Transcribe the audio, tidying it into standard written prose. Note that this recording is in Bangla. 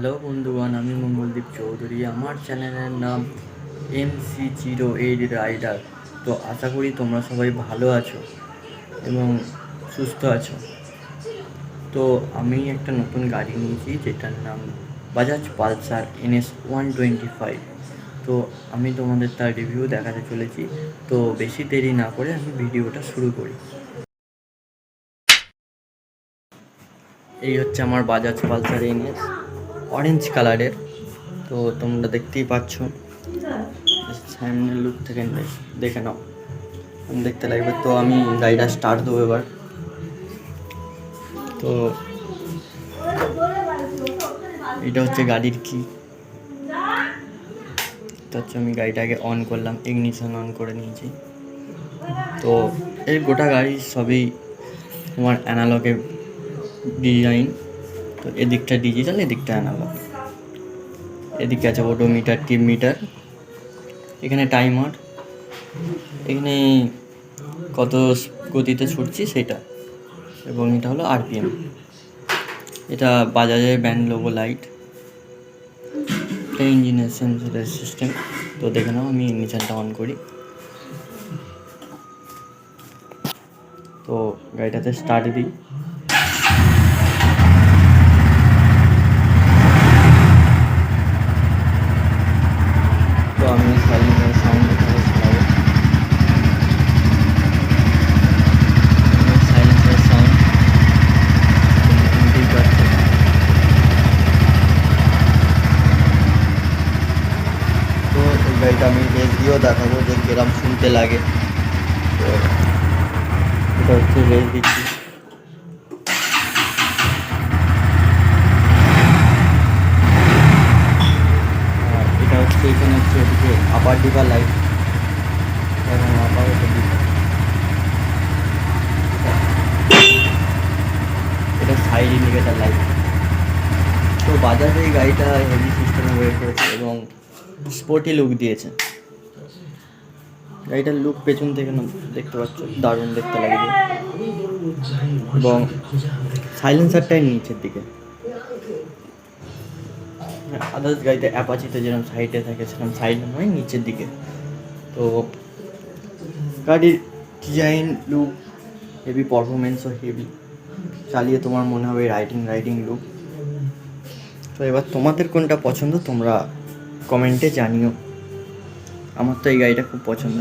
হ্যালো বন্ধুগণ, আমি মঙ্গলদীপ চৌধুরী। আমার চ্যানেলের নাম MC08 রাইডার। তো আশা করি তোমরা সবাই ভালো আছো এবং সুস্থ আছো। তো আমি একটা নতুন গাড়ি নিয়েছি, যেটার নাম বাজাজ পালসার NS 125। তো আমি তোমাদের তার রিভিউ দেখাতে চলেছি। তো বেশি দেরি না করে আমি ভিডিওটা শুরু করি। এই হচ্ছে আমার বাজাজ পালসার NS, অরেঞ্জ কালারের। তো তোমরা দেখতেই পাচ্ছ, সামনের লুক থেকে দেখে নাও, দেখতে লাগবে। তো আমি গাড়িটা স্টার্ট দেবো এবার। তো এটা হচ্ছে গাড়ির কি, তো হচ্ছে আমি গাড়িটাকে অন করলাম, ইগনিশন অন করে নিয়েছি। তো এই গোটা গাড়ি সবই তোমার অ্যানালগে ডিজাইন। তো এদিকটা ডিজিটাল, এদিকটা অ্যানালগ। এদিকে আছে ওডোমিটার, টিপ মিটার, এখানে টাইমার, এখানে কত গতিতে ছুটছি সেটা, এবং এটা হলো RPM। এটা বাজাজের ব্যান্ড লোগো লাইট। এটা ইঞ্জিনের সেন্সরের সিস্টেম। তো দেখে নাও, আমি ইঞ্জিনটা অন করি। তো গাড়িটাতে স্টার্ট দিই। তো আমি সাইলেন্সের সাউন্ড এখানে শোনাবো। সাইলেন্সের সাউন্ড শুনতেই পাচ্ছি। তো এই গাড়িটা আমি রেস দিয়েও দেখাবো যে কিরম শুনতে লাগে। তো এটা হচ্ছে রেস দিচ্ছি। এটা হচ্ছে, এখানে হচ্ছে ওদিকে আপার ডিপার লাইট, এবং আপার এটা সাইড ইন্ডিকেটার লাইট। তো বাজাজে এই গাড়িটা হেভি সিস্টেমে বের করেছে এবং স্পোর্টি লুক দিয়েছে। গাড়িটার লুক পেছন থেকে দেখতে পাচ্ছ, দারুণ দেখতে লাগবে। এবং সাইলেন্সারটাই নিচের দিকে। আদার্স গাড়িতে অ্যাপাচিতে যেরকম সাইডে থাকে, সেরকম সাইডে নয়, নিচের দিকে। তো গাড়ির ডিজাইন, লুক হেভি, পারফরমেন্সও হেভি। চালিয়ে তোমার মনে হবে রাইডিং লুক। তো এবার তোমাদের কোনটা পছন্দ তোমরা কমেন্টে জানিও। আমার তো এই গাড়িটা খুব পছন্দ।